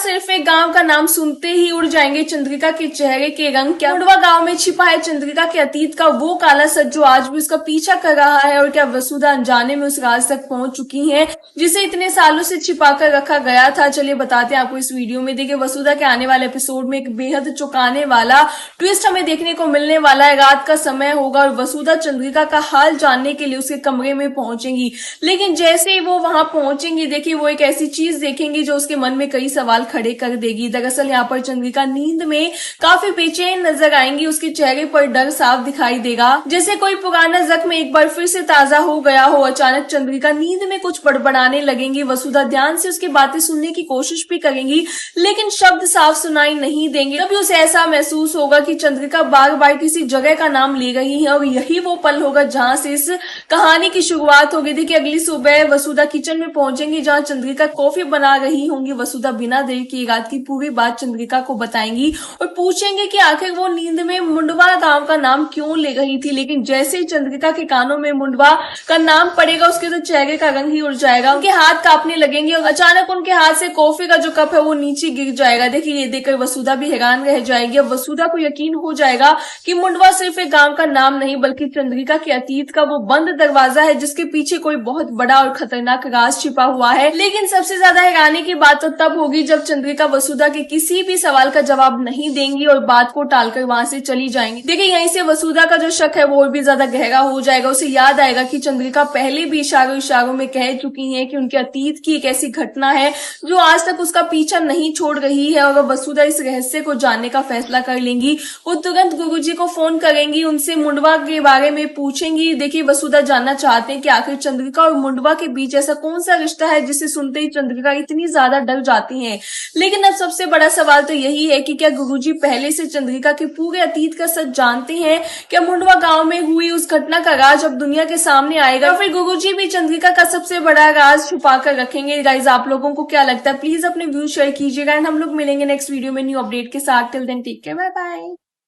सिर्फ एक गांव का नाम सुनते ही उड़ जाएंगे चंद्रिका के चेहरे के रंग। क्या मुंडवा गांव में छिपा है चंद्रिका के अतीत का वो काला सच जो आज भी उसका पीछा कर रहा है? और क्या वसुधा अनजाने में उस राज तक पहुंच चुकी है जिसे इतने सालों से छिपा कर रखा गया था? चलिए बताते हैं आपको इस वीडियो में। देखिए, वसुधा के आने वाले एपिसोड में एक बेहद चौंकाने वाला ट्विस्ट हमें देखने को मिलने वाला है। रात का समय होगा और वसुधा चंद्रिका का हाल जानने के लिए उसके कमरे में पहुंचेंगी। लेकिन जैसे ही वो वहां पहुंचेंगी, देखिए वो एक ऐसी चीज देखेंगी जो उसके मन में कई सवाल खड़े कर देगी। दरअसल यहाँ पर चंद्रिका नींद में काफी बेचैन नजर आएंगी। उसके चेहरे पर डर साफ दिखाई देगा, जैसे कोई पुराना जख्म एक बार फिर से ताजा हो गया हो। अचानक चंद्रिका नींद में कुछ बड़बड़ाने लगेंगी। वसुधा ध्यान से उसकी बातें सुनने की कोशिश भी करेंगी, लेकिन शब्द साफ सुनाई नहीं देंगे। तभी उसे ऐसा महसूस होगा कि चंद्रिका बार बार किसी जगह का नाम ले रही है और यही वो पल होगा जहां से इस कहानी की शुरुआत होगी। देखिए, अगली सुबह वसुधा किचन में पहुंचेंगी जहां चंद्रिका कॉफी बना रही होंगी। वसुधा बिना देर की रात की पूरी बात चंद्रिका को बताएंगी और पूछेंगे कि आखिर वो नींद में मुंडवा गांव का नाम क्यों ले रही थी। लेकिन जैसे ही चंद्रिका के कानों में मुंडवा का नाम पड़ेगा, उसके तो चेहरे का रंग ही उड़ जाएगा। उनके हाथ कांपने लगेंगे और अचानक उनके हाथ से कॉफी का जो कप है वो नीचे गिर जाएगा। देखिए, ये देखकर वसुधा भी हैरान रह जाएगी। अब वसुधा को यकीन हो जाएगा कि मुंडवा सिर्फ एक गांव का नाम नहीं बल्कि चंद्रिका के अतीत का वो बंद दरवाजा है जिसके पीछे कोई बहुत बड़ा और खतरनाक राज छिपा हुआ है। लेकिन सबसे ज्यादा हैरानी की बात तो तब होगी जब चंद्रिका वसुधा के किसी भी सवाल का जवाब नहीं देंगी और बात को टालकर वहां से चली जाएंगी। देखिए, यहीं से वसुधा का जो शक है वो और भी ज्यादा गहरा हो जाएगा। उसे याद आएगा कि चंद्रिका पहले भी इशारों इशारों में कह चुकी है कि उनके अतीत की एक ऐसी घटना है जो आज तक उसका पीछा नहीं छोड़ रही है। और वसुधा इस रहस्य को जानने का फैसला कर लेंगी। वो तुरंत गुरुजी को फोन करेंगी, उनसे मुंडवा के बारे में पूछेंगी। देखिए, वसुधा जानना चाहते हैं कि आखिर चंद्रिका और मुंडवा के बीच ऐसा कौन सा रिश्ता है जिसे सुनते ही चंद्रिका इतनी ज्यादा डर जाती है। लेकिन अब सबसे बड़ा सवाल तो यही है कि क्या गुरुजी पहले से चंद्रिका के पूरे अतीत का सच जानते हैं? क्या मुंडवा गांव में हुई उस घटना का राज अब दुनिया के सामने आएगा, फिर गुरुजी भी चंद्रिका का सबसे बड़ा राज छुपा कर रखेंगे? गाइज, आप लोगों को क्या लगता है? प्लीज अपने व्यूज शेयर कीजिएगा एंड हम लोग मिलेंगे नेक्स्ट वीडियो में न्यू अपडेट के साथ। Till then take care, bye bye.